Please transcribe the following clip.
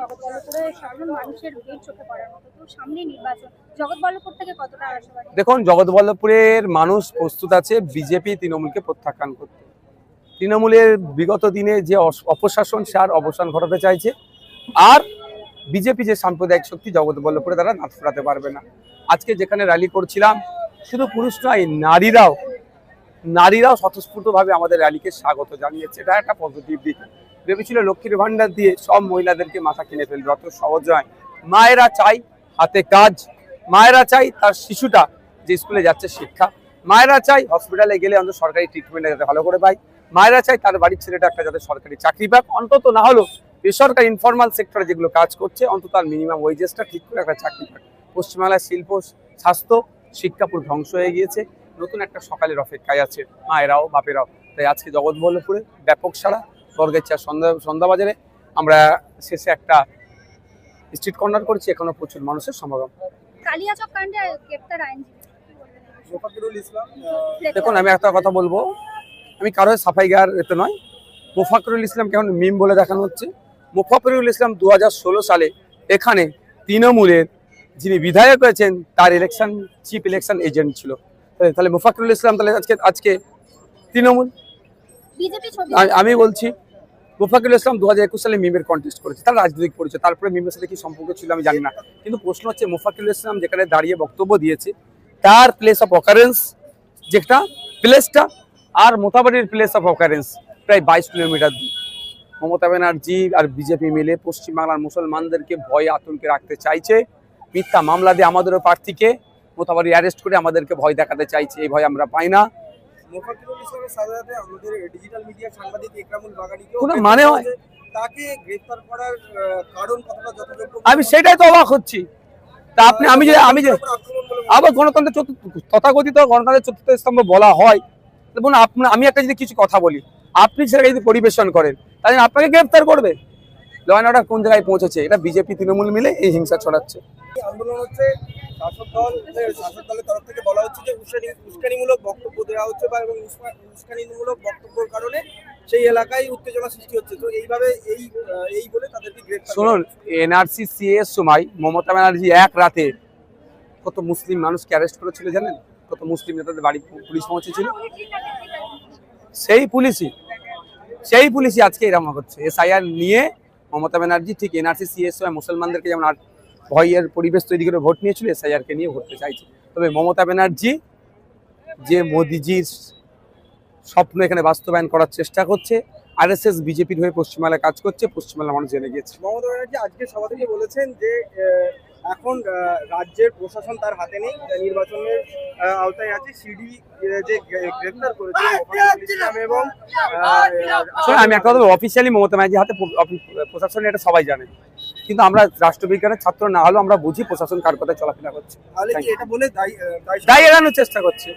জগৎবল্লভপুরে সাধারণ মানুষের ভিড় চোখে পড়ার মতো, তো সামনে নির্বাচন, জগৎবল্লভপুর থেকে কতটা আশাবাদী? দেখুন, জগৎবল্লভপুরের মানুষ প্রস্তুত আছে বিজেপি তৃণমূলকে প্রত্যাখ্যান করতে। তৃণমূলের বিগত দিনে যে অপশাসন তার অবসান ঘটাতে চাইছে, আর বিজেপি যে সাম্প্রদায়িক শক্তি জগৎবল্লভপুরে তারা নাচ ফোটাতে পারবে না। আজকে যেখানে র্যালি করছিলাম, শুধু পুরুষ নয়, নারীরাও স্বতঃস্ফূর্তভাবে আমাদের র্যালিকে স্বাগত জানিয়েছে। এটা একটা পজিটিভ দিক। ভেবেছিল লক্ষ্মীর ভান্ডার দিয়ে সব মহিলাদেরকে মাথা কিনে ফেলবে, অত সহজ নয়। মায়েরা চাই হাতে কাজ, মায়েরা চাই তার শিশুটা যে স্কুলে যাচ্ছে শিক্ষা, মায়েরা চাই হসপিটালে গেলে অন্তত সরকারি ট্রিটমেন্টে যাতে ভালো করে পায়, মায়েরা চাই তার বাড়ির ছেলেটা একটা যাতে সরকারি চাকরি পাক, অন্তত না হলো বেসরকারি ইনফরমাল সেক্টরে যেগুলো কাজ করছে অন্তত তার মিনিমাম ওয়েজেসটা ঠিক করে একটা চাকরি পাক। পশ্চিমবাংলার শিল্প, স্বাস্থ্য, শিক্ষা পুরো ধ্বংস হয়ে গিয়েছে। নতুন একটা সকালের অপেক্ষায় আছে মায়েরাও বাপেরাও। তাই আজকে জগৎবল্লভপুরে ব্যাপক সাড়া। বর্গেচ্ছা সন্ধ্যাবাজারে আমরা শেষে একটা স্ট্রিট কর্নার করছি, এখনো প্রচুর মানুষের সমাগম। কালিয়াচক কাণ্ডে গ্রেপ্তার আইনজীবী দেখুন, আমি একটা কথা বলবো, আমি কারো সাফাই গার এতে নয়। মোফাকরুল ইসলাম কেমন মিম বলে দেখানো হচ্ছে। মোফাকরুল ইসলাম 2016 সালে এখানে তৃণমূলের যিনি বিধায়ক হয়েছেন তার চিফ ইলেকশন এজেন্ট ছিল। তাহলে মোফাকরুল ইসলাম তাহলে আজকে তৃণমূল। আমি বলছি মোফাকরুল ইসলাম 2021 সালে মিমের কন্টেস্ট করেছে, তার রাজনৈতিক পরিচয়। তারপরে মিমের সাথে কি সম্পর্ক ছিল আমি জানি না, কিন্তু প্রশ্ন হচ্ছে মোফাকরুল ইসলাম যেখানে দাঁড়িয়ে বক্তব্য দিয়েছে তার প্লেস অফ অকারেন্স যেটা প্লেসটা আর মোতাবাড়ির প্লেস অফ অকারেন্স প্রায় 22 কিলোমিটার দূর। মমতা ব্যানার্জি আর বিজেপি মিলে পশ্চিমবাংলার মুসলমানদেরকে ভয়ে আতঙ্কে রাখতে চাইছে। মিথ্যা মামলা দিয়ে আমাদেরও প্রার্থীকে মোতাবাড়ি অ্যারেস্ট করে আমাদেরকে ভয় দেখাতে চাইছে। এই ভয় আমরা পাই না। মানে হয় আমি সেটাই তো অবাক হচ্ছি। তা আমি যে আবার তথাকথিত গণতন্ত্রের চতুর্থ স্তম্ভ বলা হয়, আমি একটা যদি কিছু কথা বলি, আপনি সেটা যদি পরিবেশন করেন তাহলে আপনাকে গ্রেফতার করবে। ল অ্যান্ড অর্ডার কোন জায়গায় পৌঁছেছে? এটা বিজেপি তৃণমূল মিলে এই হিংসা ছড়াচ্ছে। আন্দোলন হচ্ছে, শাসক দলের তরফ থেকে বলা হচ্ছে যে উস্কানিমূলক বক্তব্য দেওয়া হচ্ছে বা এবং উস্কানিমূলক বক্তব্যের কারণে সেই এলাকায় উত্তেজনা সৃষ্টি হচ্ছে। তো এইভাবে এই বলে তাদেরকে গ্রেফতার। শুনুন, এনআরসি সিএ এর সময় মমতা ব্যানার্জি এক রাতে কত মুসলিম মানুষকে অ্যারেস্ট করেছিল জানেন? কত মুসলিম নেতাদের বাড়ি পুলিশ পৌঁছেছিল। সেই পুলিশই আজকে এরকম করছে। এসআইআর নিয়ে মমতা ব্যানার্জি ঠিক এনআরসি সিএ এর সময় মুসলমানদেরকে যেমন ভয়ের পরিবেশ তৈরি করে ভোট নিয়েছিল, এসআইআর কে নিয়ে ভোটতে চাইছে। তবে মমতা ব্যানার্জি যে মোদিজির স্বপ্ন এখানে বাস্তবায়ন করার চেষ্টা করছে, আরএসএস বিজেপির হয়ে পশ্চিমবাংলায় কাজ করছে, পশ্চিমবাংলার মানুষ জেনে গিয়েছে। মমতা ব্যানার্জি আজকে সভা থেকে বলেছেন যে এখন রাজ্যের প্রশাসন তার হাতে নেই, নির্বাচনের আওতায় আছে। সিডি যে গ্রেফতার করেছে এবং আমি একটা কথা, অফিসিয়ালি মমতা ব্যানার্জির হাতে প্রশাসন, এটা সবাই জানে, কিন্তু আমরা রাষ্ট্রবিজ্ঞানের ছাত্র না হলেও আমরা বুঝি প্রশাসন কার কথায় চলাফেরা করছে। এটা বলে দায় এড়ানোর চেষ্টা করছে।